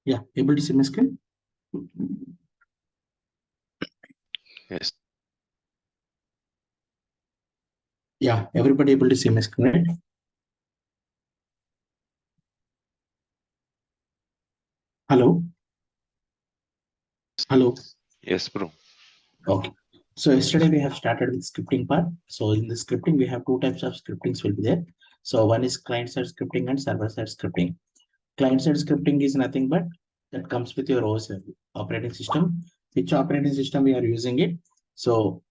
Yeah, able to see my screen? Yes. Yeah, everybody able to see my screen, right? Hello? Hello? Yes, bro. Okay. So yesterday we have started with scripting part. So in the scripting, we have two types of scriptings will be there. So one is client-side scripting and server-side scripting. Client-side scripting is nothing but that comes with your OS operating system. Which operating system we are using it? So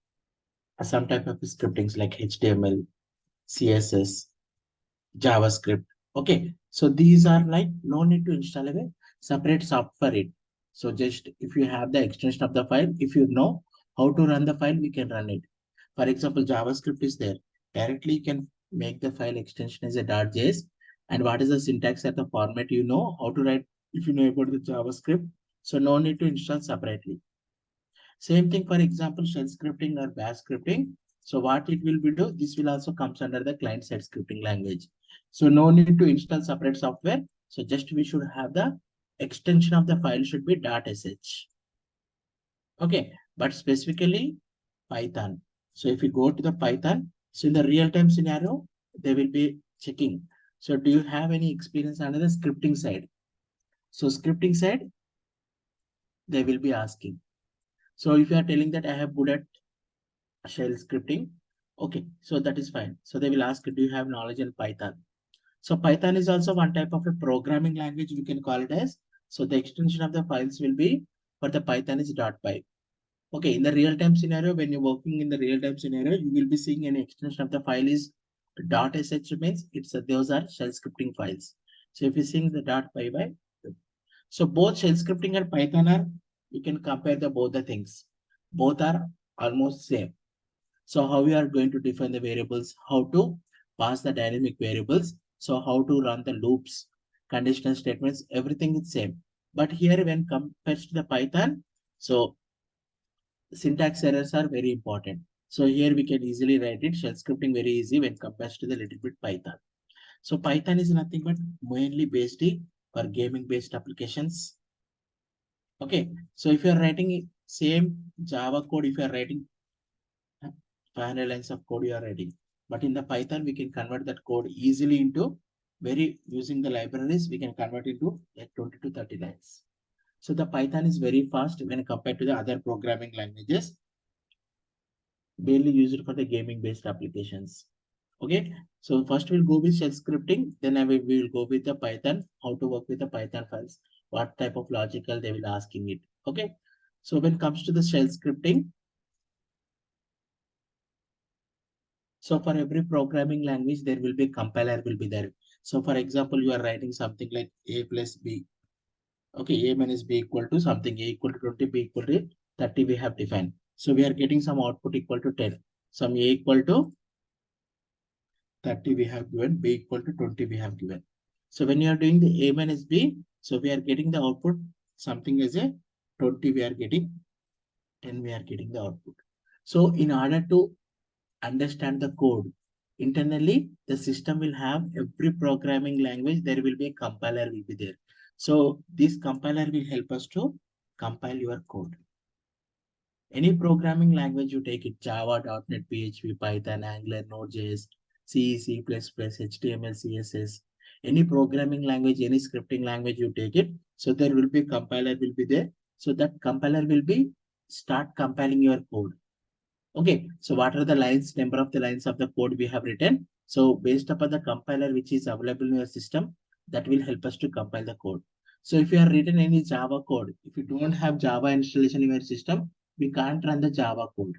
some type of scriptings like HTML, CSS, JavaScript. Okay, so these are like no need to install a separate software for it. So just if you have the extension of the file, if you know how to run the file, we can run it. For example, JavaScript is there. Directly you can make the file extension as a .js. And what is the syntax at the format you know how to write if you know about the JavaScript. So no need to install separately. Same thing, for example, shell scripting or bash scripting. So what it will be do, this will also comes under the client-side scripting language. So no need to install separate software. So just we should have the extension of the file should be .sh. Okay, but specifically Python. So if you go to the Python, so in the real-time scenario, they will be checking. So do you have any experience under the scripting side? So scripting side, they will be asking. So if you are telling that I have good at shell scripting. Okay, so that is fine. So they will ask, do you have knowledge in Python? So Python is also one type of a programming language we can call it as. So the extension of the files will be for the Python is .py. Okay, in the real-time scenario, when you're working in the real-time scenario, you will be seeing an extension of the file is .sh means those are shell scripting files. So if you seeing the .py, so both shell scripting and Python are, you can compare the both the things. Both are almost same. So how we are going to define the variables, how to pass the dynamic variables, so how to run the loops, conditional statements, everything is same. But here when compared to the Python, so syntax errors are very important. So here we can easily write it, shell scripting very easy when compared to the little bit Python. So Python is nothing but mainly based for gaming based applications. Okay, so if you are writing same Java code, if you are writing 500 lines of code you are writing. But in the Python, we can convert that code easily into very using the libraries, we can convert into like 20 to 30 lines. So the Python is very fast when compared to the other programming languages, mainly used for the gaming based applications. Okay, so first we'll go with shell scripting, then we will go with the Python, how to work with the Python files, what type of logical they will asking it. Okay, so when it comes to the shell scripting, so for every programming language, there will be compiler will be there. So for example, you are writing something like a plus b. Okay, a minus b equal to something, a equal to 20, b equal to 30 we have defined. So we are getting some output equal to 10. Some a equal to 30 we have given, b equal to 20 we have given. So when you are doing the a minus b, so we are getting the output something as a 20 we are getting, 10 we are getting the output. So in order to understand the code. Internally, the system will have every programming language, there will be a compiler will be there. So this compiler will help us to compile your code. Any programming language you take it, Java, .NET, PHP, Python, Angular, Node.js, C, C++, HTML, CSS, any programming language, any scripting language you take it, so there will be compiler will be there. So that compiler will be start compiling your code. Okay, so what are the lines, number of the lines of the code we have written? So based upon the compiler which is available in your system, that will help us to compile the code. So if you have written any Java code, if you don't have Java installation in your system, we can't run the Java code.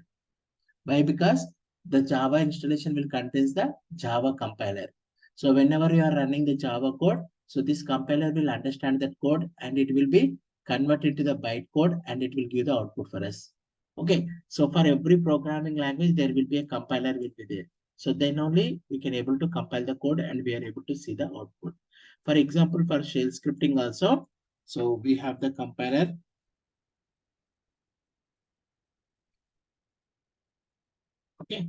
Why? Because the Java installation will contains the Java compiler. So whenever you are running the Java code, so this compiler will understand that code and it will be converted to the bytecode and it will give the output for us. Okay, so for every programming language, there will be a compiler will be there. So then only we can able to compile the code and we are able to see the output. For example, for shell scripting also, so we have the compiler. Okay,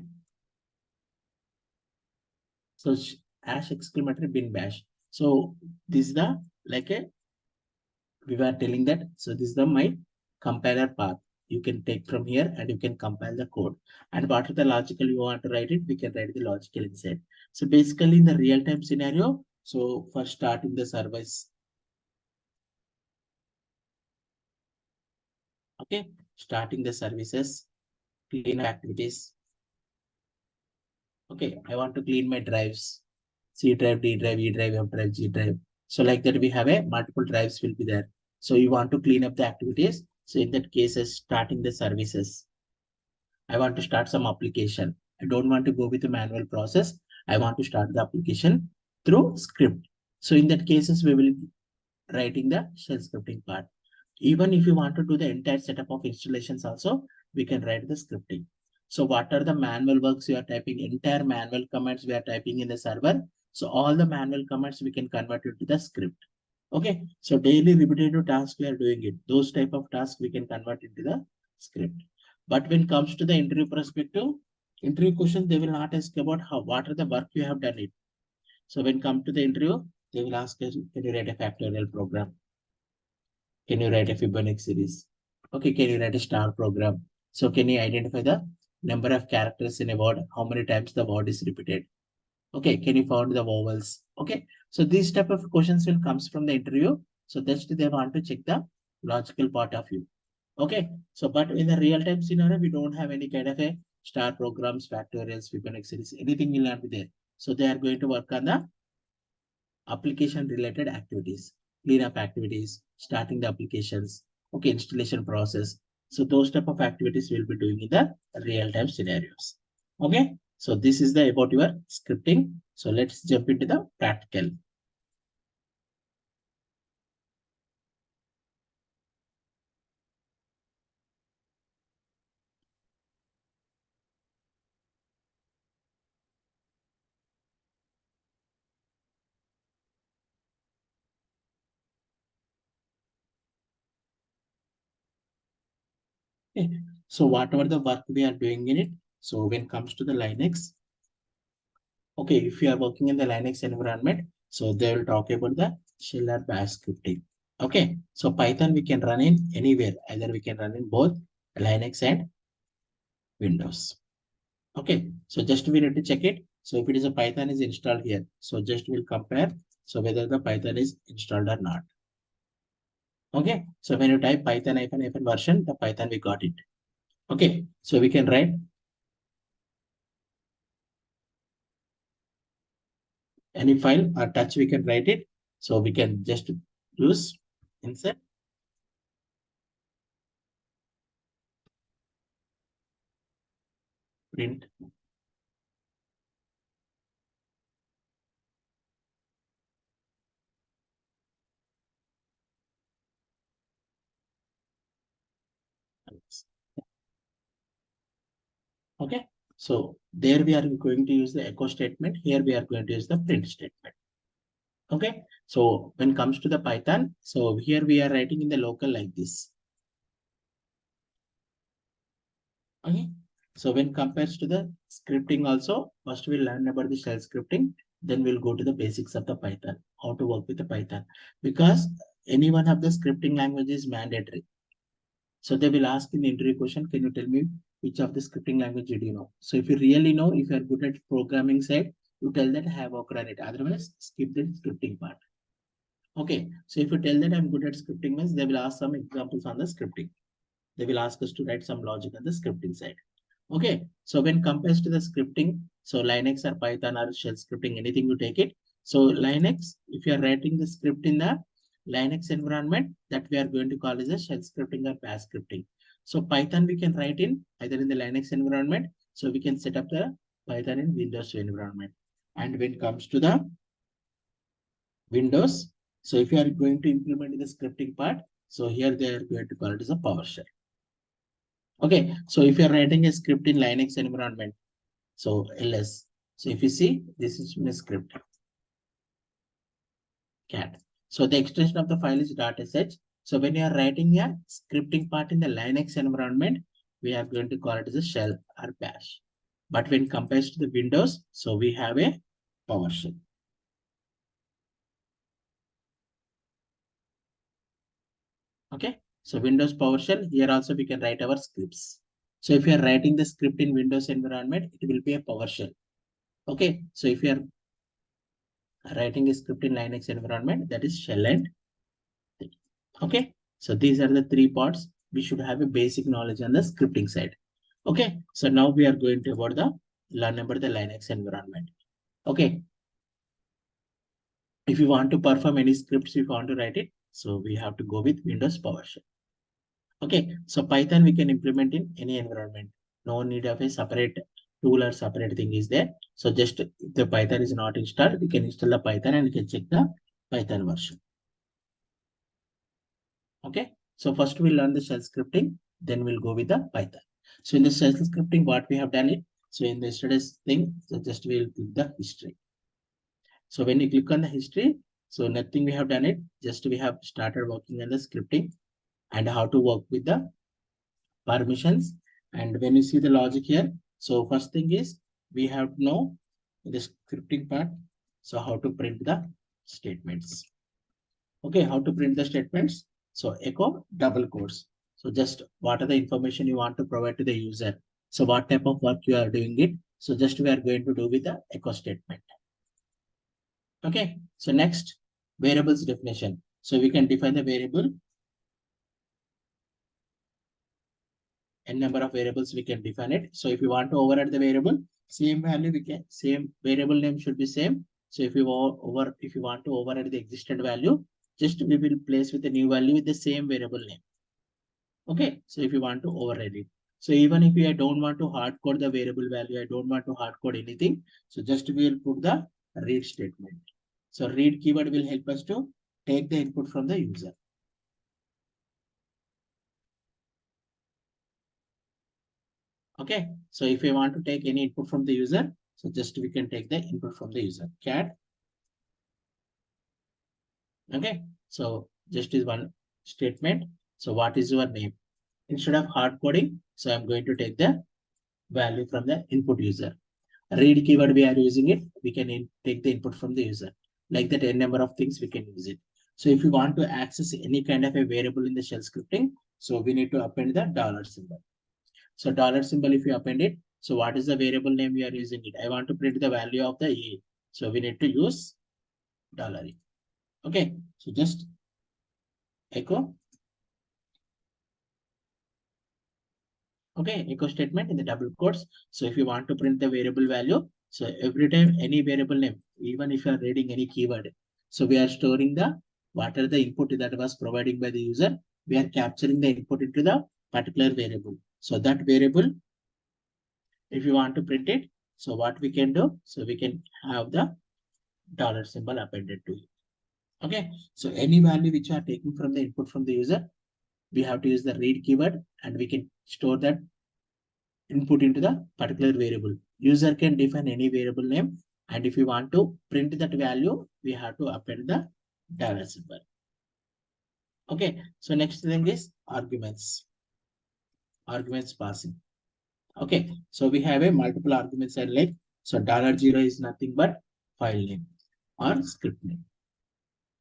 so hash exclamatory bin bash. So this is the like a we were telling that, so this is the my compiler path. You can take from here and you can compile the code. And what are the logical you want to write it, we can write the logical inside. So basically in the real-time scenario, so for starting the service, okay, starting the services, clean activities. Okay, I want to clean my drives, C drive, D drive, E drive, F drive, G drive. So like that, we have a multiple drives will be there. So you want to clean up the activities. So in that case, starting the services. I want to start some application. I don't want to go with a manual process. I want to start the application through script. So in that cases, we will writing the shell scripting part. Even if you want to do the entire setup of installations also, we can write the scripting. So what are the manual works you are typing, entire manual commands we are typing in the server. So all the manual commands we can convert it to the script. Okay. So daily repetitive tasks we are doing it. Those type of tasks we can convert into the script. But when it comes to the interview perspective, interview question, they will not ask about how, what are the work you have done it. So when come to the interview, they will ask us, can you write a factorial program? Can you write a Fibonacci series? Okay, can you write a star program? So can you identify the number of characters in a word? How many times the word is repeated? Okay, can you find the vowels? Okay, so these type of questions will comes from the interview. So that's they want to check the logical part of you. Okay, so but in the real time scenario, we don't have any kind of a star programs, factorials, Fibonacci series, anything will not be there. So they are going to work on the application related activities, cleanup activities, starting the applications, okay, installation process. So those type of activities we'll be doing in the real time scenarios. Okay, so this is the about your scripting. So let's jump into the practical. Okay. So whatever the work we are doing in it, so when it comes to the Linux, okay, if you are working in the Linux environment, so they will talk about the shell or bash scripting. Okay, so Python we can run in anywhere, either we can run in both Linux and Windows. Okay, so just we need to check it. So if it is a Python is installed here, so just we'll compare. So whether the Python is installed or not. Okay, so when you type Python hyphen version, the Python we got it. Okay, so we can write any file or touch, we can write it. So we can just use insert print. Okay, so there we are going to use the echo statement. Here we are going to use the print statement. Okay, so when it comes to the Python, so here we are writing in the local like this. Okay, so when compares to the scripting also, first we'll learn about the shell scripting, then we'll go to the basics of the Python, how to work with the Python. Because any one of the scripting language is mandatory. So they will ask in the interview question, can you tell me which of the scripting language did you know? So if you really know, if you are good at programming side, you tell that I have worked on it. Otherwise, skip the scripting part. Okay, so if you tell that I'm good at scripting means they will ask some examples on the scripting. They will ask us to write some logic on the scripting side. Okay, so when compares to the scripting, so Linux or Python or shell scripting, anything you take it. So Linux, if you are writing the script in the Linux environment, that we are going to call as a shell scripting or bash scripting. So Python we can write in either in the Linux environment, so we can set up the Python in Windows environment. And when it comes to the Windows, so if you are going to implement the scripting part, so here they are going to call it as a PowerShell. Okay, so if you're writing a script in Linux environment, so ls. So if you see, this is my script, cat. So the extension of the file is .sh. So when you are writing a scripting part in the Linux environment, we are going to call it as a shell or bash. But when compared to the Windows, so we have a PowerShell. Okay. So Windows PowerShell, here also we can write our scripts. So if you are writing the script in Windows environment, it will be a PowerShell. Okay. So if you are writing a script in Linux environment, that is shell and thing. Okay. So these are the three parts. We should have a basic knowledge on the scripting side. Okay. So now we are going to learn about the Linux environment. Okay. If you want to perform any scripts, if you want to write it, so we have to go with Windows PowerShell. Okay, so Python we can implement in any environment. No need of a separate tool or separate thing is there. So just if the Python is not installed, we can install the Python and we can check the Python version. Okay, so first we'll learn the shell scripting, then we'll go with the Python. So in the shell scripting, what we have done it. So in the yesterday's thing, so just we'll click the history. So when you click on the history, so nothing we have done it, just we have started working on the scripting and how to work with the permissions. And when you see the logic here, so first thing is we have to know the scripting part. So how to print the statements. Okay, how to print the statements. So echo double quotes. So just what are the information you want to provide to the user. So what type of work you are doing it. So just we are going to do with the echo statement. Okay, so next variables definition. So we can define the variable. N number of variables we can define it. So if you want to override the variable, same value we can, same variable name should be same. So if you want to override the existing value, just we will place with a new value with the same variable name. Okay, so if you want to override it. So even if I don't want to hard code the variable value, I don't want to hard code anything. So just we will put the read statement. So read keyword will help us to take the input from the user. Okay, so if you want to take any input from the user, so just we can take the input from the user. Cat. Okay, so just is one statement. So what is your name? Instead of hard coding, so I'm going to take the value from the input user. Read keyword we are using it, we can take the input from the user. Like that, n number of things we can use it. So if you want to access any kind of a variable in the shell scripting, so we need to append the dollar symbol. So dollar symbol, if you append it, so what is the variable name we are using it? I want to print the value of the A. So we need to use dollar $A. Okay, so just echo. Okay, echo statement in the double quotes. So if you want to print the variable value, so every time any variable name, even if you are reading any keyword, so we are storing the what are the input that was provided by the user. We are capturing the input into the particular variable. So that variable, if you want to print it, so what we can do, so we can have the dollar symbol appended to it. Okay, so any value which are taking from the input from the user, we have to use the read keyword and we can store that input into the particular variable. User can define any variable name, and if you want to print that value, we have to append the dollar symbol. Okay, so next thing is arguments. Arguments passing. Okay, so we have a multiple arguments and like so $0 is nothing but file name or script name.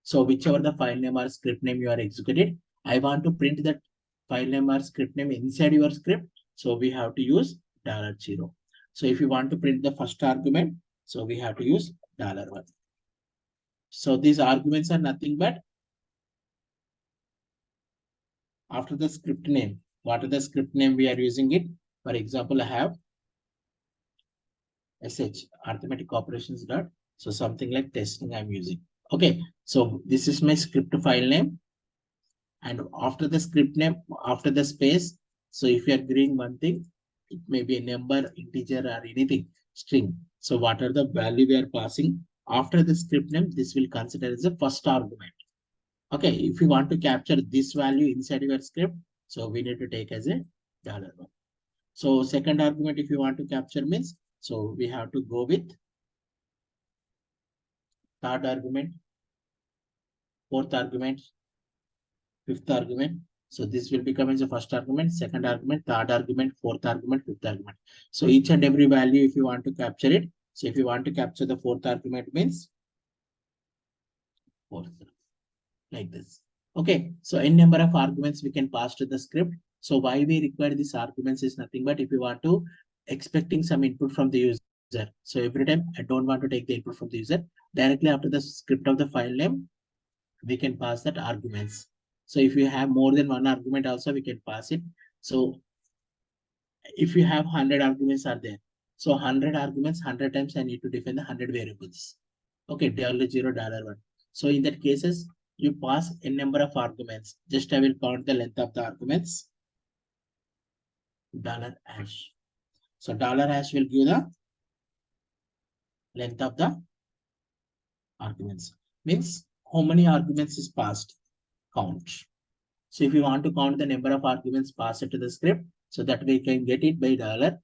So whichever the file name or script name you are executed, I want to print that file name or script name inside your script. So we have to use $0. So if you want to print the first argument, so we have to use $1. So these arguments are nothing but after the script name. What are the script name we are using it? For example, I have sh arithmetic operations dot. So something like testing I'm using. Okay, so this is my script file name. And after the script name, after the space, so if you are giving one thing, it may be a number, integer, or anything, string. So what are the value we are passing after the script name? This will consider as the first argument. Okay, if you want to capture this value inside your script, so we need to take as a $1. So second argument, if you want to capture means, so we have to go with third argument, fourth argument, fifth argument. So this will become as a first argument, second argument, third argument, fourth argument, fifth argument. So each and every value, if you want to capture it. So if you want to capture the fourth argument means fourth, like this. Okay, so n number of arguments we can pass to the script. So why we require these arguments is nothing but if you want to expecting some input from the user. So every time I don't want to take the input from the user, directly after the script of the file name, we can pass that arguments. So if you have more than one argument also, we can pass it. So if you have 100 arguments are there. So 100 arguments, 100 times I need to define the 100 variables. Okay, $0, $1. So in that cases, you pass a number of arguments. Just I will count the length of the arguments. $hash. So $hash will give the length of the arguments. Means how many arguments is passed. Count. So if you want to count the number of arguments passed to the script, so that we can get it by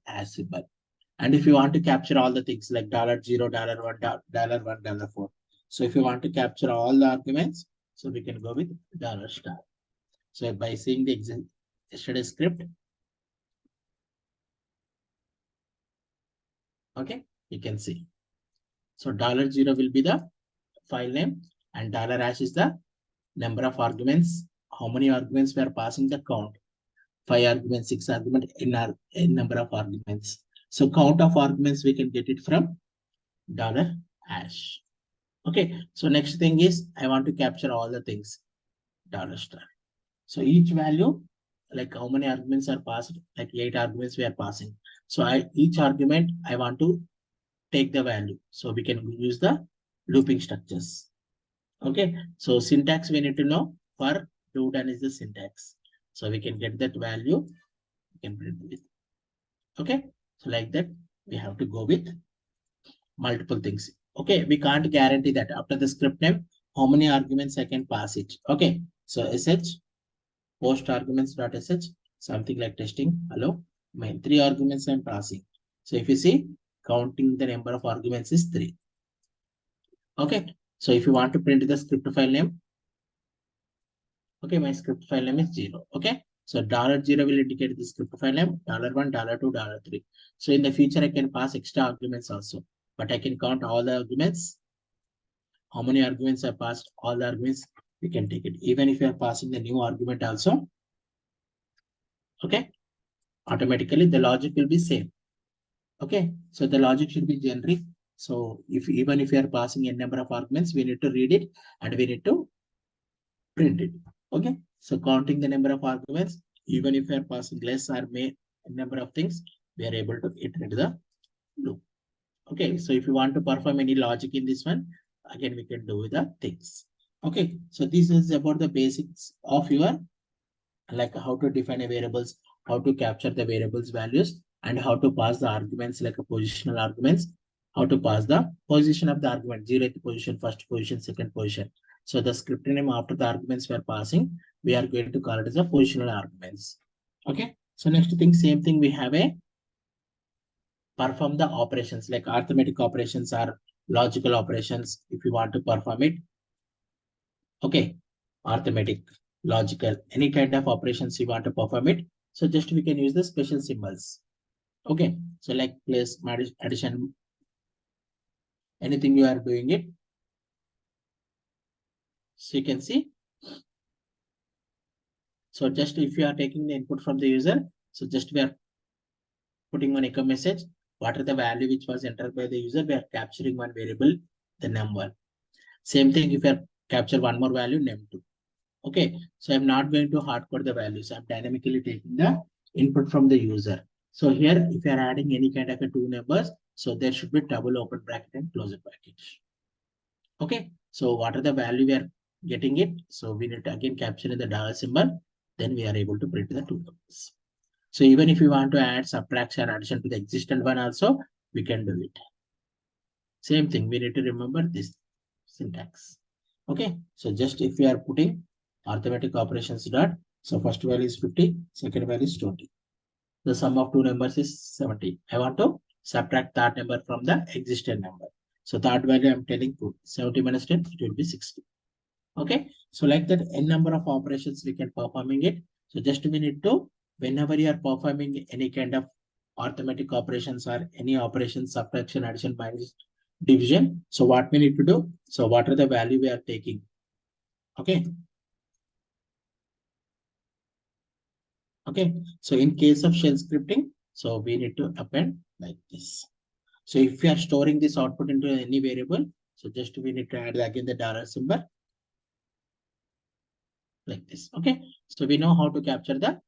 $hash symbol. And if you want to capture all the things like $0, $1, $1, $4. So if you want to capture all the arguments, so we can go with $star. So by seeing the yesterday script, okay, you can see. So $0 will be the file name and $hash is the number of arguments. How many arguments we are passing the count? 5 arguments, 6 arguments, n number of arguments. So count of arguments we can get it from $hash. Okay, so next thing is I want to capture all the things $star. So each value, like how many arguments are passed, like 8 arguments we are passing. So each argument I want to take the value. So we can use the looping structures. Okay, so syntax we need to know for do done is the syntax. So we can get that value, we can print with. Okay, so like that we have to go with multiple things. Okay, we can't guarantee that after the script name, how many arguments I can pass it. Okay, so sh post arguments dot sh, something like testing. Hello, my 3 arguments I'm passing. So if you see, counting the number of arguments is 3. Okay, so if you want to print the script file name, okay, my script file name is 0. Okay, so $0 will indicate the script file name, $1, $2, $3. So in the future, I can pass extra arguments also, but I can count all the arguments. How many arguments I passed, all the arguments, we can take it. Even if you are passing the new argument also, okay, automatically the logic will be same. Okay, so the logic should be generic. So even if you are passing a number of arguments, we need to read it and we need to print it. Okay, so counting the number of arguments, even if you are passing less or may number of things, we are able to iterate the loop. Okay, so if you want to perform any logic in this one, again we can do the things. Okay, so this is about the basics of your like how to define a variables, how to capture the variables values, and how to pass the arguments like a positional arguments, how to pass the position of the argument, 0th position, first position, second position. So the script name after the arguments we are passing, we are going to call it as a positional arguments. Okay, so next thing, same thing, we have a perform the operations like arithmetic operations or logical operations if you want to perform it. Okay, arithmetic, logical, any kind of operations you want to perform it. So just we can use the special symbols. Okay, so like place, addition, anything you are doing it. So you can see. So just if you are taking the input from the user, so just we are putting one echo message. What are the value which was entered by the user? We are capturing one variable, the num1. Same thing if you are capture one more value, num2. Okay, so I'm not going to hard code the values. I'm dynamically taking the input from the user. So here, if you are adding any kind of a 2 numbers, so there should be double open bracket and close the bracket. Okay, so what are the value we are getting it? So we need to again capture in the dollar symbol. Then we are able to print the 2 numbers. So even if you want to add subtraction or addition to the existing one also, we can do it. Same thing, we need to remember this syntax. Okay, so just if we are putting arithmetic operations dot, so first value is 50, second value is 20. The sum of 2 numbers is 70. I want to subtract that number from the existing number. So that value I'm telling 70 minus 10, it will be 60. Okay, so like that n number of operations we can performing it. So just we need to, whenever you are performing any kind of arithmetic operations or any operation, subtraction, addition, minus, division. So what we need to do? So what are the value we are taking? Okay. Okay, so in case of shell scripting, so we need to append like this. So if we are storing this output into any variable, so just we need to add again the dollar symbol like this. Okay, so we know how to capture the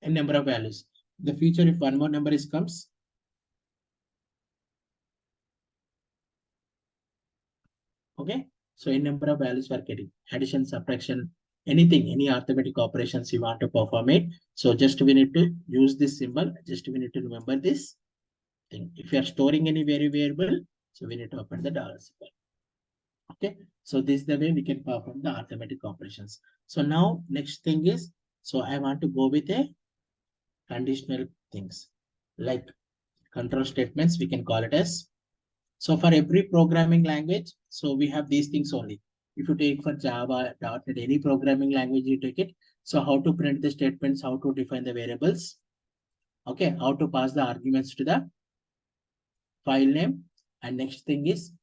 number of values. The future, if one more number is comes, okay, so in number of values we are getting addition, subtraction, anything, any arithmetic operations you want to perform it. So just we need to use this symbol. Just we need to remember this thing. If you are storing any variable, so we need to open the dollar symbol. Okay, so this is the way we can perform the arithmetic operations. So now next thing is, so I want to go with a conditional things like control statements. We can call it as. So for every programming language, so we have these things only. If you take for Java, .NET, any programming language you take it. So how to print the statements, how to define the variables, okay, how to pass the arguments to the file name, and next thing is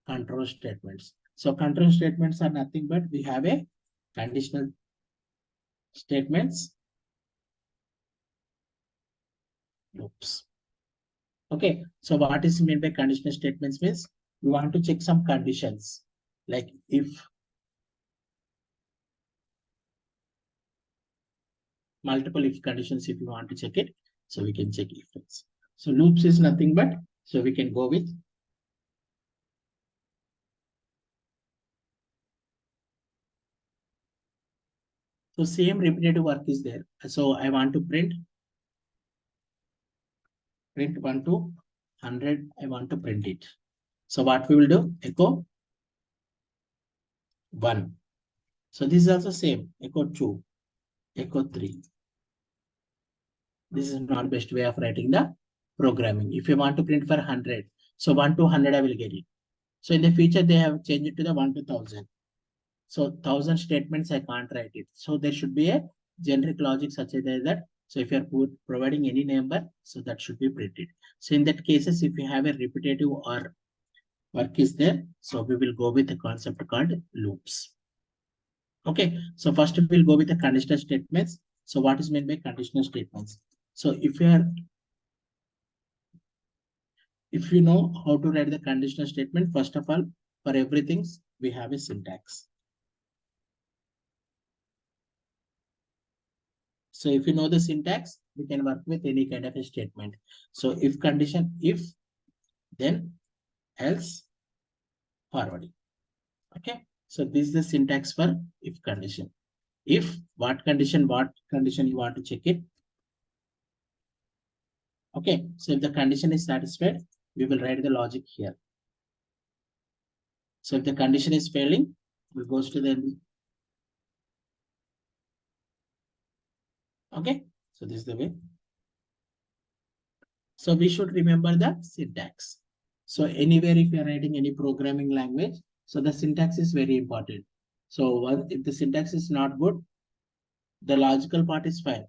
control statements. So control statements are nothing but we have a conditional statements. Oops. Okay, so what is meant by conditional statements means we want to check some conditions like if multiple if conditions if you want to check it. So we can check if it's. So loops is nothing but, so we can go with. So same repetitive work is there. So I want to print 1 to 100. I want to print it. So what we will do, echo 1. So this is also same, echo 2, echo 3. This is not best way of writing the programming. If you want to print for 100, so 1 to 100 I will get it. So in the future they have changed it to the 1 to 1000. So 1000 statements I can't write it. So there should be a generic logic such as that. So if you are providing any number, so that should be printed. So in that cases, if you have a repetitive or work is there, so we will go with the concept called loops. Okay, so first we will go with the conditional statements. So what is meant by conditional statements? So if you know how to write the conditional statement, first of all, for everything we have a syntax. So if you know the syntax, we can work with any kind of a statement. So if condition, if, then else, forwarding. Okay. So this is the syntax for if condition. If what condition you want to check it. Okay. So if the condition is satisfied, we will write the logic here. So if the condition is failing, we goes to the. Okay. So this is the way. So we should remember the syntax. So anywhere if you are writing any programming language, so the syntax is very important. So if the syntax is not good, the logical part is fine.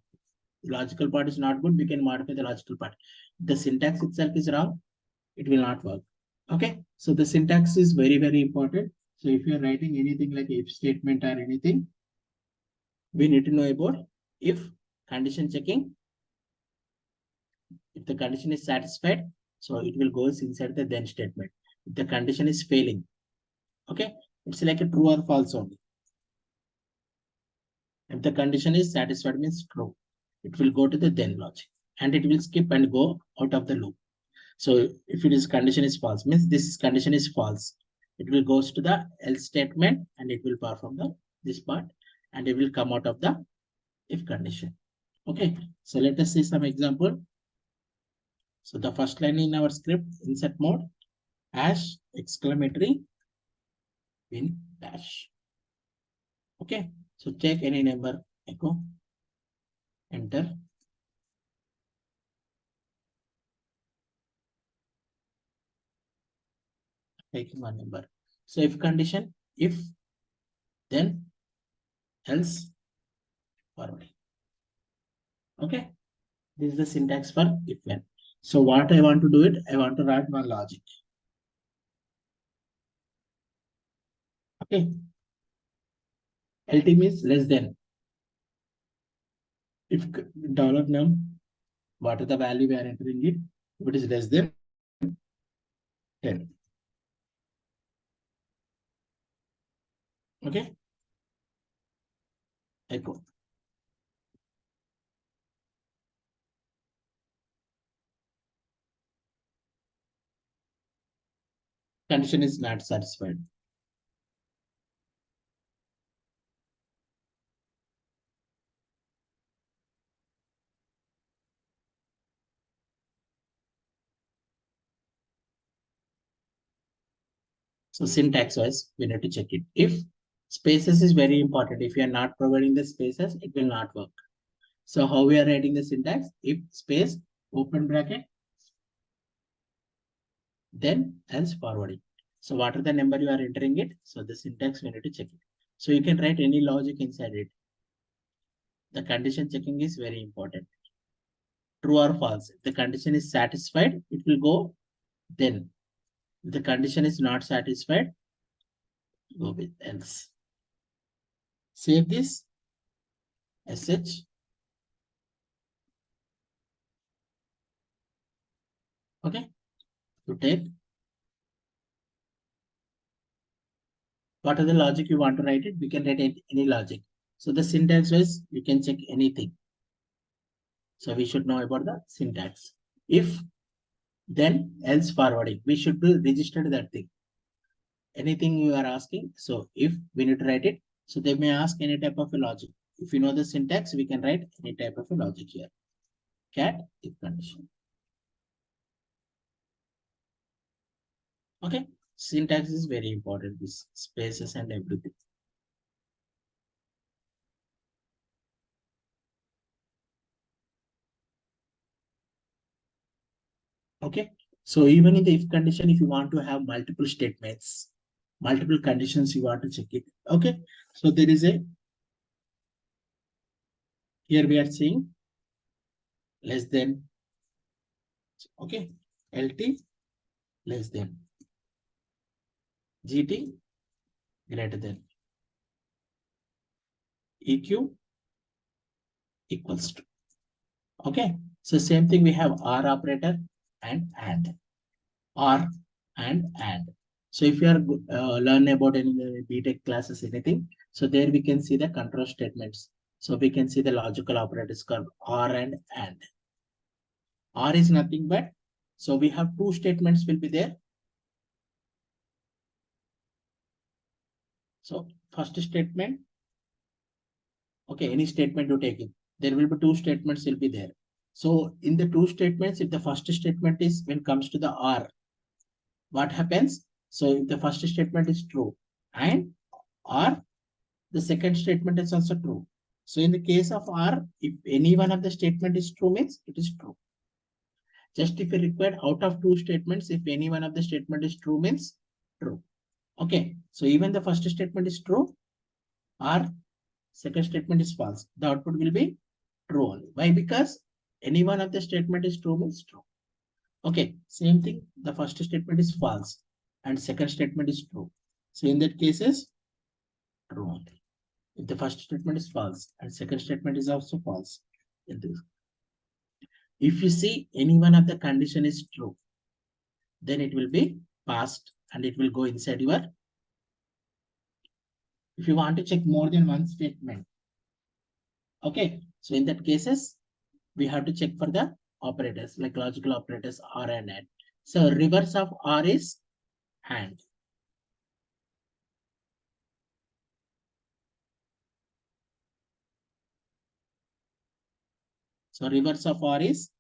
The logical part is not good, we can modify the logical part. If the syntax itself is wrong, it will not work. Okay, so the syntax is very, very important. So if you are writing anything like if statement or anything, we need to know about if condition checking. If the condition is satisfied, so it will go inside the then statement. If the condition is failing, okay, it's like a true or false only. If the condition is satisfied means true, it will go to the then logic and it will skip and go out of the loop. So if it is condition is false means this condition is false, it will goes to the else statement and it will perform the this part and it will come out of the if condition. Okay, so let us see some example. So the first line in our script, insert mode, hash exclamatory in dash. Okay, so take any number, echo, enter. Taking one number. So if condition, if, then, else, forward. Okay, this is the syntax for if when. So what I want to do it, I want to write one logic. Okay, LT means less than. If dollar num, what is the value we are entering it? If it is less than 10. Okay. Echo. Condition is not satisfied. So syntax wise, we need to check it. If spaces is very important, if you are not providing the spaces, it will not work. So how we are writing the syntax? If space, open bracket, then else forwarding. So what are the number you are entering it? So the syntax we need to check it. So you can write any logic inside it. The condition checking is very important. True or false. If the condition is satisfied, it will go then. If the condition is not satisfied, go with else. Save this sh. Okay. To take what are the logic you want to write it, we can write any logic. So the syntax wise, you can check anything. So we should know about the syntax. If then else forwarding, we should be registered that thing. Anything you are asking, so if we need to write it, so they may ask any type of a logic. If you know the syntax, we can write any type of a logic here. Cat if condition. Okay, syntax is very important, this spaces and everything. Okay, so even in the if condition, if you want to have multiple statements, multiple conditions, you want to check it. Okay, so there is a, here we are seeing less than, okay, LT less than, GT greater than, EQ equals to. Okay, so same thing we have OR operator and OR and. So if you are learn about any BTech classes, anything, so there we can see the control statements. So we can see the logical operators called OR and and. OR is nothing but, so we have two statements will be there. So first statement, okay, any statement you take it, there will be two statements will be there. So in the two statements, if the first statement is when comes to the OR, what happens? So if the first statement is true and or the second statement is also true. So in the case of R, if any one of the statement is true means it is true. Just if you require out of two statements, if any one of the statement is true means true. Okay. So even the first statement is true or second statement is false. The output will be true only. Why? Because any one of the statement is true means true. Okay, same thing. The first statement is false and second statement is true. So in that cases, true only. If the first statement is false and second statement is also false, if you see any one of the condition is true, then it will be passed and it will go inside your. If you want to check more than one statement, okay. So in that cases, we have to check for the operators like logical operators or and and. So reverse of R is and. So reverse of R is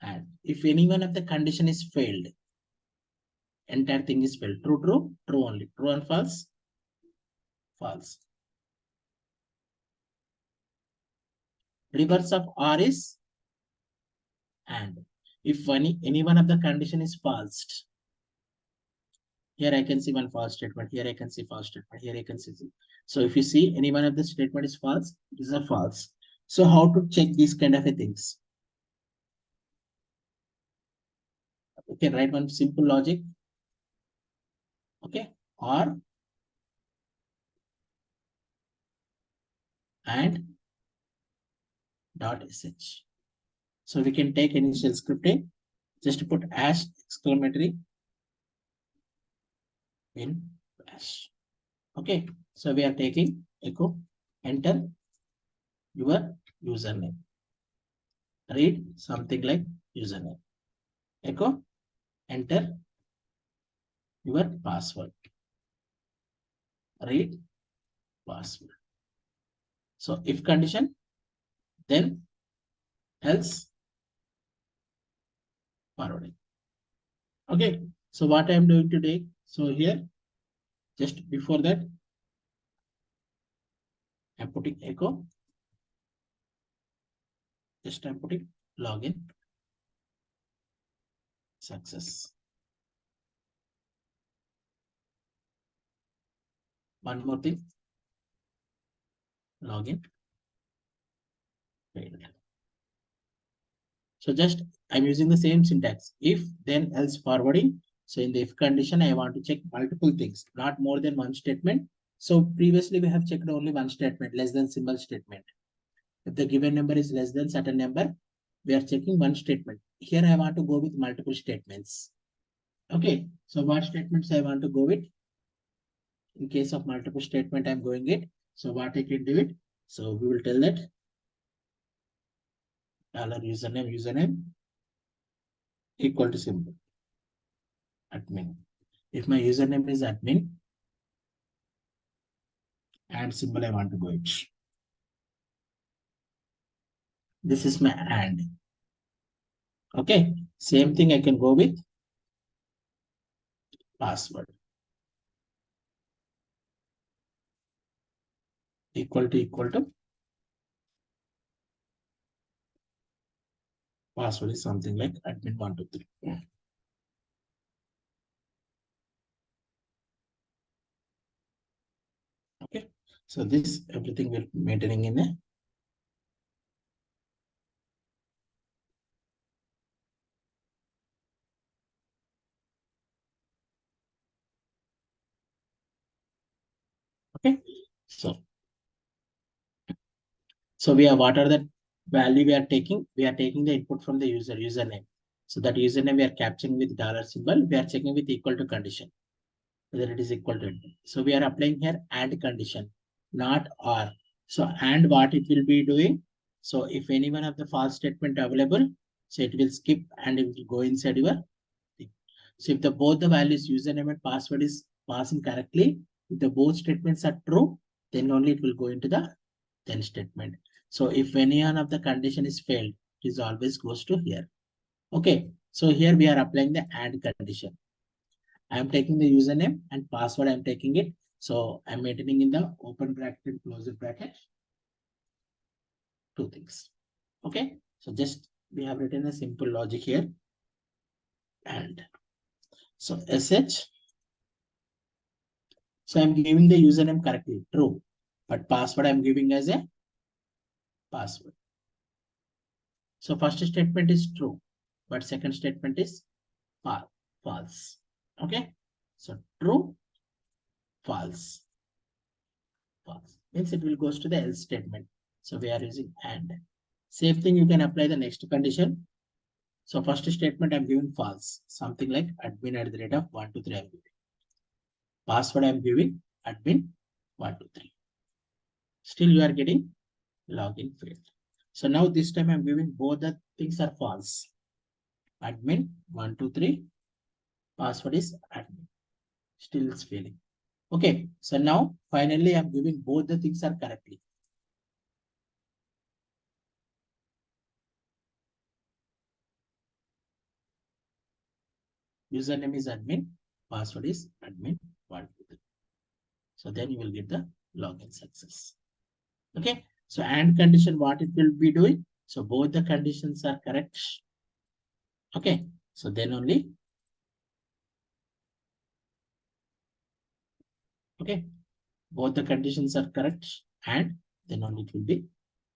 and. If any one of the condition is failed, entire thing is failed. True, true, true only. True and false, false. Reverse of R is and. If any one of the condition is false, here I can see one false statement, here I can see false statement, here I can see. So if you see any one of the statement is false, it is a false. So how to check these kind of a things? We can write one simple logic. Okay, or and dot sh. So we can take any shell scripting, just put hash exclamatory in bash. Okay, so we are taking echo, enter your username. Read something like username. Echo, enter your password. Read password. So if condition, then else forwarding. Okay, so what I am doing today, so here, just before that, I'm putting echo, just I'm putting login, success. One more thing, login, failed. So just I'm using the same syntax. If, then, else forwarding. So in the if condition, I want to check multiple things, not more than one statement. So previously we have checked only one statement, less than symbol statement. If the given number is less than certain number, we are checking one statement. Here I want to go with multiple statements. Okay, so what statements I want to go with? In case of multiple statement, I'm going it. So what I can do it? So we will tell that $username equal to symbol admin. If my username is admin and symbol I want to go it. This is my and. Okay, same thing I can go with password equal to password is something like admin123. Okay, so this everything we're maintaining in a okay. So we are what are the value we are taking? We are taking the input from the username. So that username we are capturing with dollar symbol. We are checking with equal to condition, whether it is equal to. So we are applying here and condition, not or. So and what it will be doing? So if any one of the false statement available, so it will skip and it will go inside your thing. So if the both the values username and password is passing correctly, if the both statements are true, then only it will go into the then statement. So if any one of the condition is failed, it is always goes to here. Okay. So here we are applying the and condition. I am taking the username and password. I am taking it. So I'm maintaining in the open bracket and close bracket. Two things. Okay. So just we have written a simple logic here. And so sh. So I'm giving the username correctly, true. But password I'm giving as a password. So first statement is true, but second statement is false. Okay. So true, false, false. Means it will goes to the else statement. So we are using and. Same thing you can apply the next condition. So first statement I'm giving false. Something like admin at the rate of 123 I'm giving. Password I'm giving admin 123. Still you are getting login failed. So now this time I'm giving both the things are false. Admin 123. Password is admin. Still it's failing. Okay, so now finally I'm giving both the things are correctly. Username is admin, password is admin123. So then you will get the login success. Okay, so and condition what it will be doing. So both the conditions are correct. Okay, so then only. Okay, both the conditions are correct and then only it will be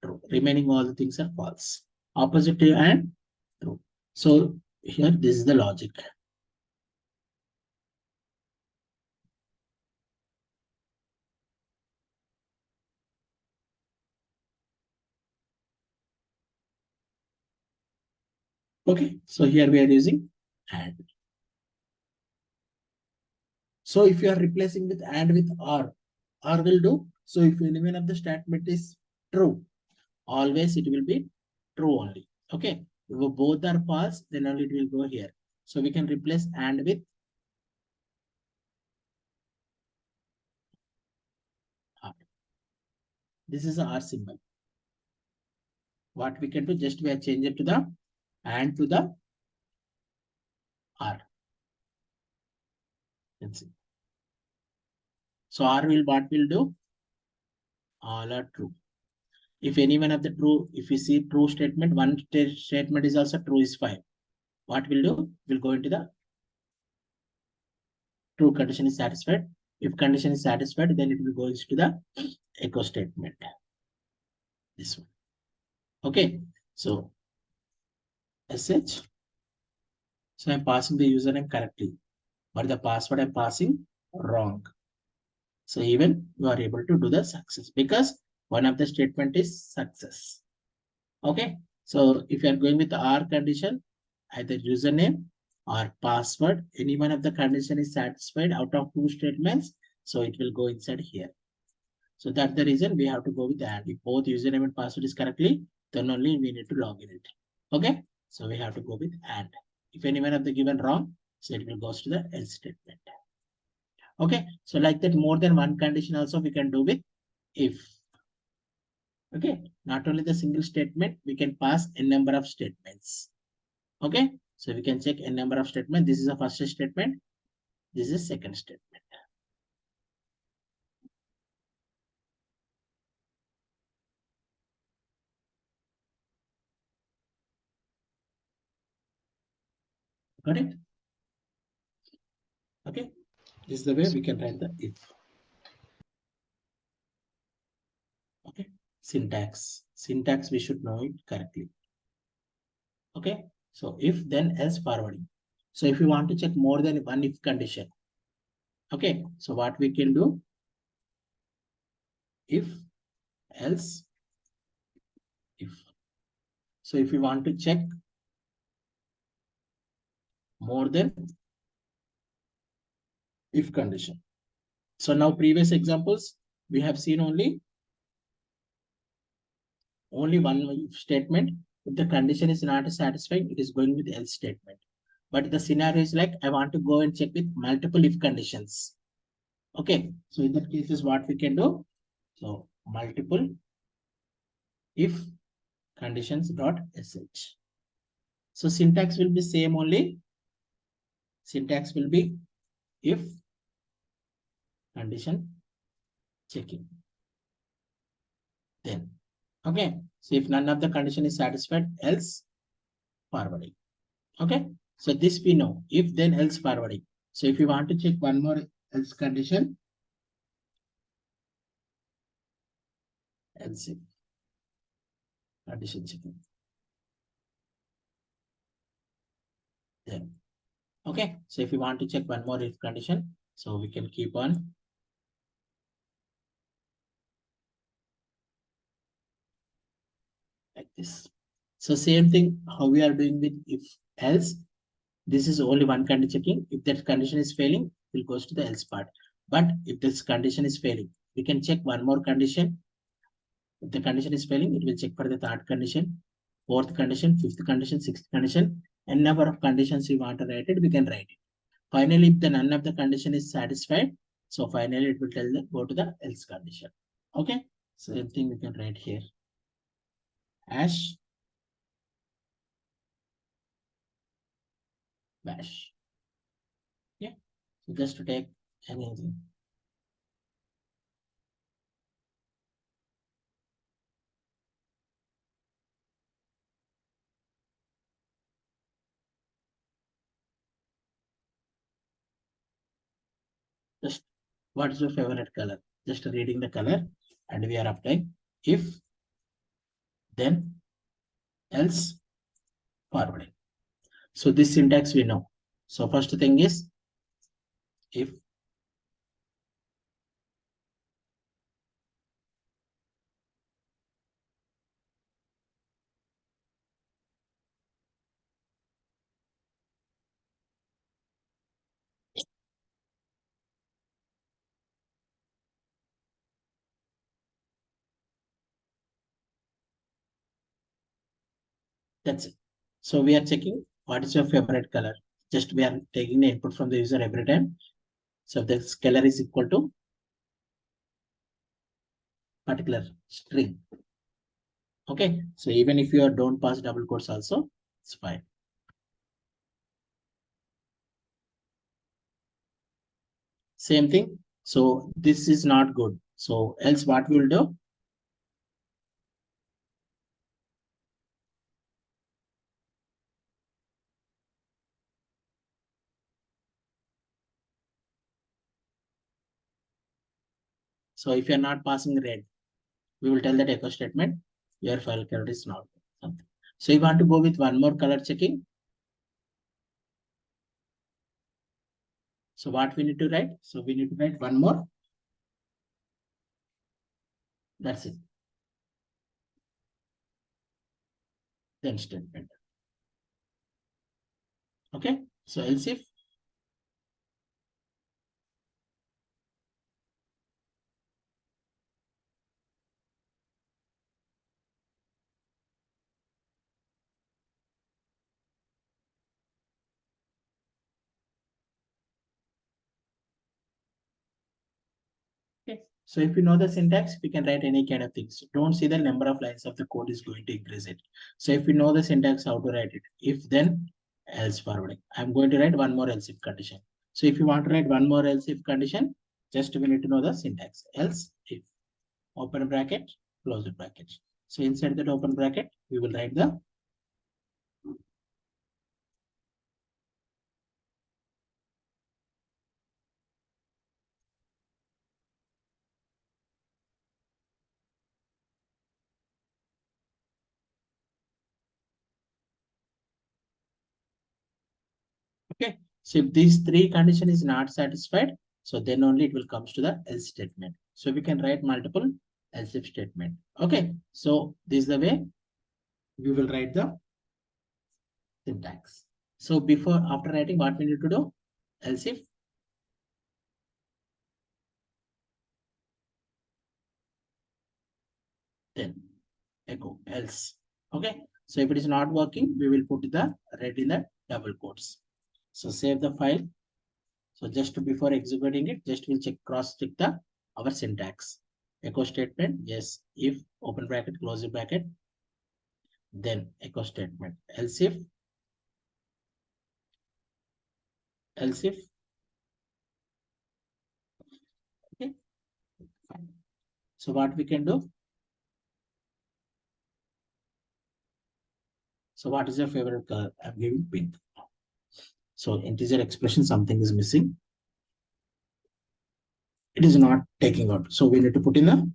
true. Remaining all the things are false. Opposite to and true. So here this is the logic. Okay, so here we are using and. So if you are replacing with and with or will do. So if any one of the statement is true, always it will be true only. Okay, if both are false, then only it will go here. So we can replace and with or. This is a R symbol. What we can do, just we are change it to the and to the R. Let's see. So R will what will do? All are true. If any one of the true, if we see true statement, one statement is also true is 5. What will do? We'll go into the true condition is satisfied. If condition is satisfied, then it will go into the echo statement. This one. Okay. So SH. So I'm passing the username correctly, but the password I'm passing wrong. So even you are able to do the success because one of the statement is success. Okay. So if you are going with the R condition, either username or password, any one of the condition is satisfied out of two statements. So it will go inside here. So that's the reason we have to go with and. If both username and password is correctly, then only we need to log in it. Okay. So we have to go with and. If any one of the given wrong, so it will go to the else statement. Okay. So like that, more than one condition also we can do with if. Okay. Not only the single statement, we can pass a number of statements. Okay. So we can check a number of statements. This is the first statement. This is second statement. Got it? Okay. This is the way we can write the if. Okay. Syntax. Syntax, we should know it correctly. Okay. So if then else forwarding. So if you want to check more than one if condition. Okay. So what we can do? If else if. So if you want to check more than if condition. So now previous examples, we have seen only one statement. If the condition is not satisfied, it is going with else statement. But the scenario is like, I want to go and check with multiple if conditions. Okay. So in that case is what we can do. So multiple if conditions dot sh. So syntax will be same only. Syntax will be if condition checking. Then, okay. So if none of the condition is satisfied, else forwarding. Okay. So this we know, if then else forwarding. So if you want to check one more else condition, else if condition checking. Then, okay. So if you want to check one more if condition, so we can keep on like this. So same thing how we are doing with if else. This is only one condition checking. If that condition is failing, it will goes to the else part. But if this condition is failing, we can check one more condition. If the condition is failing, it will check for the third condition, fourth condition, fifth condition, sixth condition, and number of conditions we want to write it, we can write it. Finally, if the none of the condition is satisfied, so finally it will tell the go to the else condition. Okay, same thing we can write here. Hash bash. Yeah, so just to take anything. Just what is your favorite color? Just reading the color, and we are applying if, then, else, forwarding. So this syntax we know. So first thing is if, That's it. So we are checking what is your favorite color. Just we are taking the input from the user every time. So this color is equal to particular string. Okay. So even if you don't pass double quotes also, it's fine. Same thing. So this is not good. So else what we will do? So if you are not passing red, we will tell that echo statement, your file color is not something. So you want to go with one more color checking. So what we need to write? So we need to write one more. That's it. Then statement. Okay. So else if okay. So if you know the syntax, we can write any kind of things. Don't see the number of lines of the code is going to increase it. So if you know the syntax, how to write it, if then else forwarding. I'm going to write one more else if condition. So if you want to write one more else if condition, just we need to know the syntax. Else if open bracket, close the bracket. So inside that open bracket, we will write the okay. So if these three condition is not satisfied, so then only it will comes to the else statement. So we can write multiple else if statement. Okay. So this is the way we will write the syntax. So before after writing, what we need to do? Else if then echo else. Okay. So if it is not working, we will put the red in the double quotes. So save the file. So just before executing it, just we'll check cross check the our syntax. Echo statement, yes, if open bracket, close the bracket, then echo statement. Else if, okay, fine. So what we can do? So what is your favorite color? I'm giving pink. So integer expression, something is missing. It is not taking out. So we need to put in a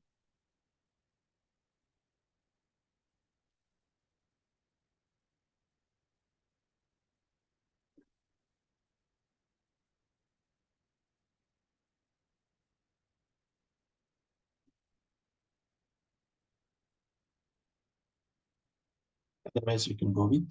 otherwise we can go with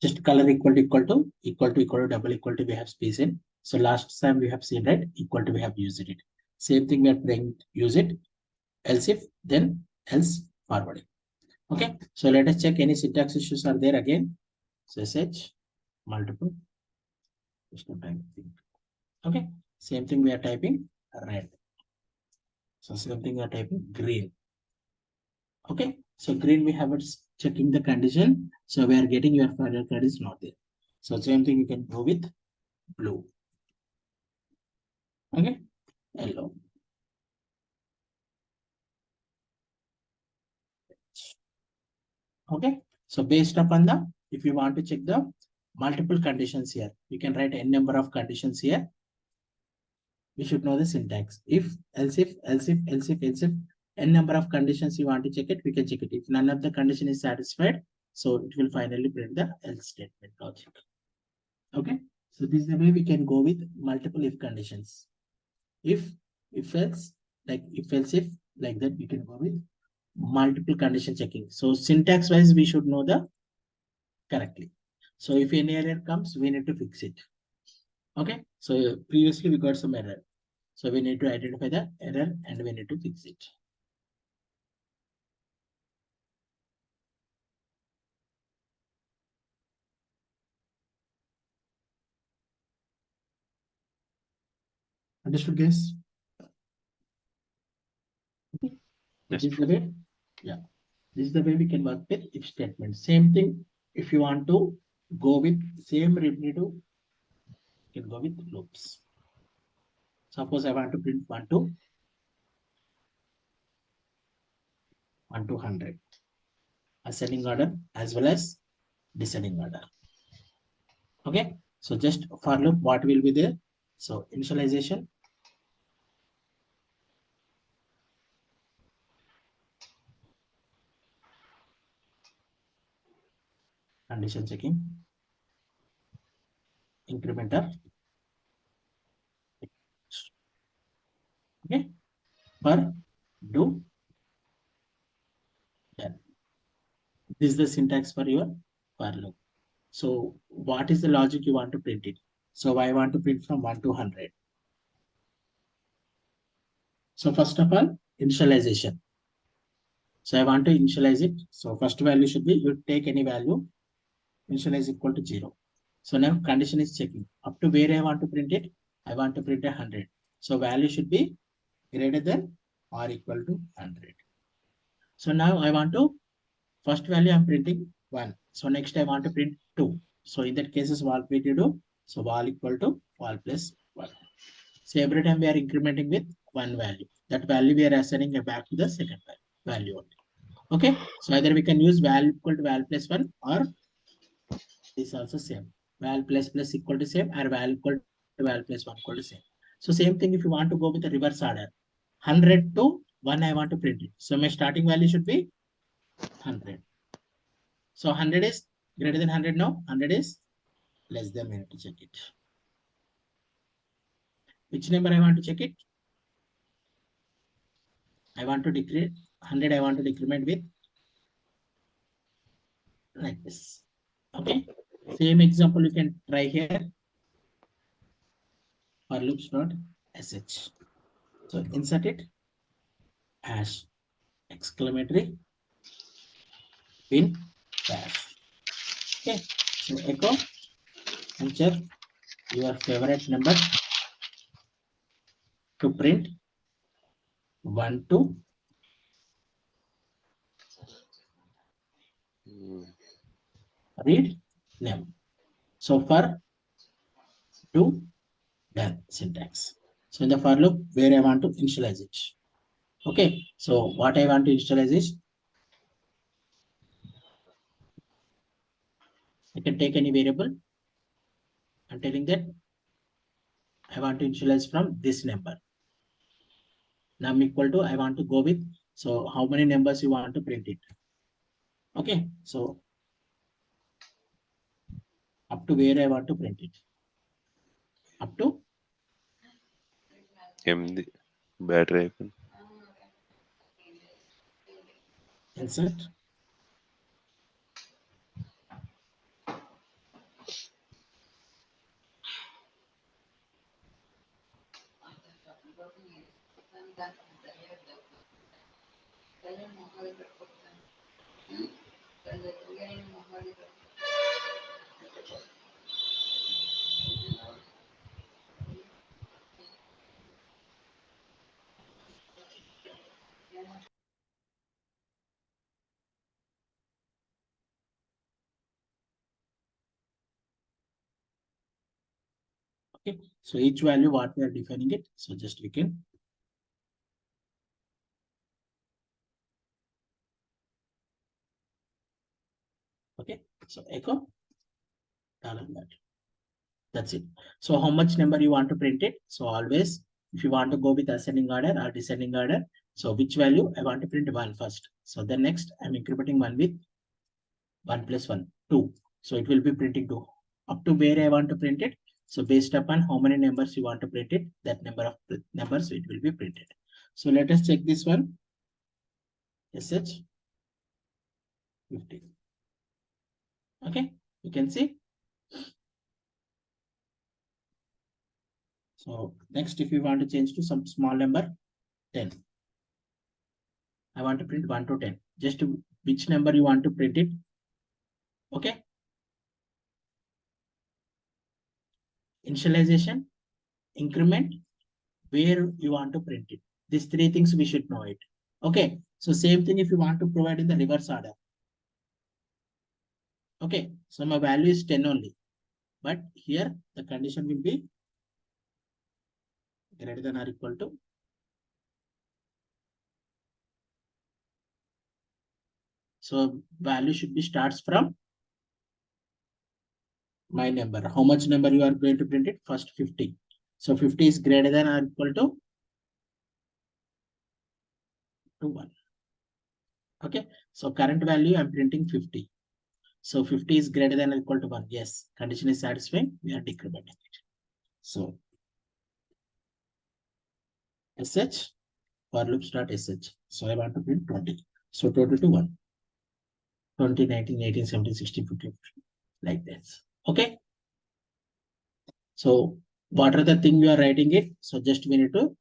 just color equal to double equal to we have space in. So last time we have seen right equal to we have used it. Same thing we are trying to use it. Else if then else forwarding. Okay. So let us check any syntax issues are there again. So sh multiple. Just no time. Okay. Same thing we are typing red. So same thing we are typing green. Okay. So green we have it checking the condition. So we are getting your final card is not there. So same thing you can go with blue. Okay. Yellow. Okay. So based upon the, if you want to check the multiple conditions here, you can write n number of conditions here. we should know the syntax. If, else if, else if, else if, else if, n number of conditions you want to check it, we can check it. If none of the condition is satisfied, so it will finally print the else statement logic. Okay, so this is the way we can go with multiple if conditions. If else, like if else if, like that, we can go with multiple condition checking. So syntax wise, we should know the correctly. So if any error comes, we need to fix it. Okay, so previously we got some error. So we need to identify the error and we need to fix it. Understood, guys? Okay. Yes, This is the bro. way, yeah. This is the way we can work with if statement. Same thing, if you want to go with same repetitive, you can go with loops. Suppose I want to print 1 to 100, ascending order as well as descending order. Okay, so just for loop, what will be there? So initialization, condition checking, incrementer. Okay, for do then. This is the syntax for your for loop. So what is the logic you want to print it? So I want to print from 1 to 100. So first of all, initialization. So I want to initialize it. So first value should be, you take any value, initialize equal to 0. So now condition is checking. Up to where I want to print it, I want to print 100. So value should be greater than or equal to 100. So now I want to, first value I'm printing 1. So next I want to print 2. So in that case, what we do? So val equal to val plus 1. So every time we are incrementing with one value. That value we are assigning back to the second value only. Okay. So either we can use val equal to val plus 1 or this also same. Val plus plus equal to same or val equal to val plus 1 equal to same. So same thing if you want to go with the reverse order. 100 to 1 I want to print it. So my starting value should be 100. So 100 is greater than 100 now. 100 is less than, we need to check it. Which number I want to check it? I want to decrease 100. I want to decrement with like this. Okay. Same example you can try here for loops.sh. So insert it hash exclamatory bin dash. Okay. So echo enter your favorite number to print 1 to Mm, read name. So for do done syntax. So in the for loop where I want to initialize it. Okay. So what I want to initialize is, I can take any variable. I'm telling that I want to initialize from this number. Num equal to, I want to go with, so how many numbers you want to print it. Okay. So up to where I want to print it. Up to MD battery icon. insert. Okay. So each value what we are defining it. So just we can. Okay. So echo $. That's it. So how much number you want to print it? So always If you want to go with ascending order or descending order, so which value I want to print 1 first. So then next I'm incrementing 1 with 1 plus 1, 2. So it will be printing 2. Up to where I want to print it. So based upon how many numbers you want to print it, that number of numbers it will be printed. So let us check this one. SH 50. Okay, you can see. So next, if you want to change to some small number, 10. I want to print 1 to 10. Just which number you want to print it. Okay. Initialization, increment, where you want to print it. These three things we should know it. Okay. So same thing if you want to provide in the reverse order. Okay. So my value is 10 only. But here the condition will be greater than or equal to. So value should be starts from my number. How much number you are going to print it? First 50. So 50 is greater than or equal to 1. Okay. So current value I'm printing 50. So 50 is greater than or equal to 1. Yes. Condition is satisfying. We are decrementing it. So sh for loop start sh. So I want to print 20. So 20 to 1. 20, 19, 18, 17, 16, 15, like this. Okay. So what are the thing you are writing it? So just we need to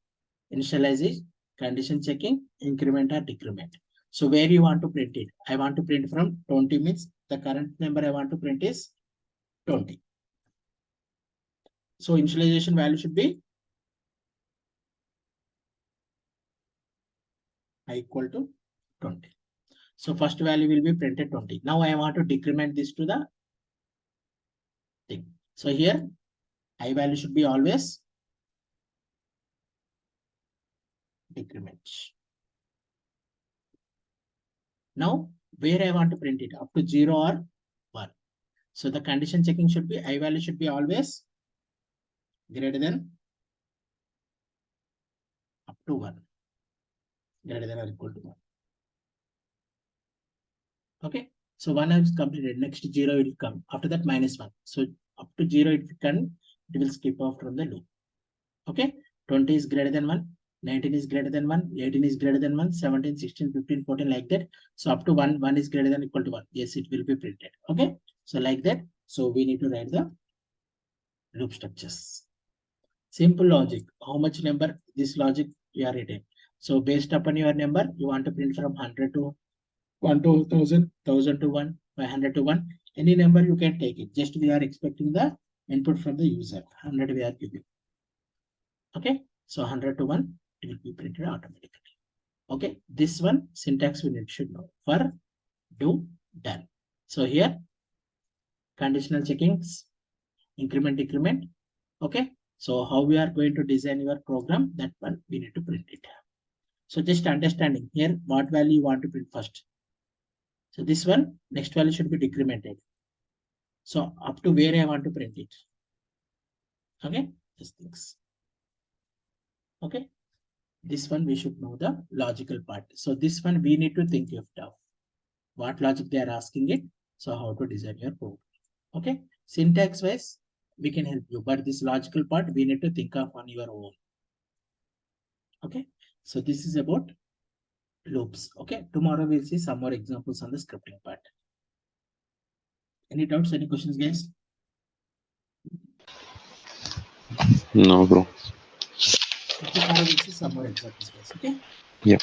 initialize it, condition checking, increment or decrement. So where you want to print it? I want to print from 20 means the current number I want to print is 20. So initialization value should be equal to 20. So first value will be printed 20. Now I want to decrement this to the thing. So here I value should be always decrement. Now where I want to print it up to 0 or 1. So the condition checking should be I value should be always greater than up to 1. Greater than or equal to 1. Okay. So 1 is completed. Next 0 will come. After that minus 1. So up to 0 it will skip off from the loop. Okay. 20 is greater than 1. 19 is greater than 1. 18 is greater than 1. 17, 16, 15, 14 like that. So up to 1, 1 is greater than equal to 1. Yes, it will be printed. Okay. So like that. So we need to write the loop structures. Simple logic. How much number this logic you are written. So based upon your number, you want to print from 100 to 1 to 1000, 1000 to 1, 500 to 1. Any number you can take it. Just we are expecting the input from the user. 100 we are giving. Okay. So 100 to 1, it will be printed automatically. Okay. This one syntax we should know. For, do, done. So here conditional checkings, increment, decrement. Okay. So how we are going to design your program, that one we need to print it. So just understanding here what value you want to print first. So this one, next value should be decremented. So up to where I want to print it. Okay, these things. Okay, this one we should know the logical part. So this one we need to think of what logic they are asking it. So how to design your code. Okay, syntax wise we can help you, but this logical part we need to think of on your own. Okay, so this is about loops. Okay, tomorrow we'll see some more examples on the scripting part. Any doubts? Any questions, guys? No, bro. Tomorrow we'll see some more examples, guys. Okay. Yeah.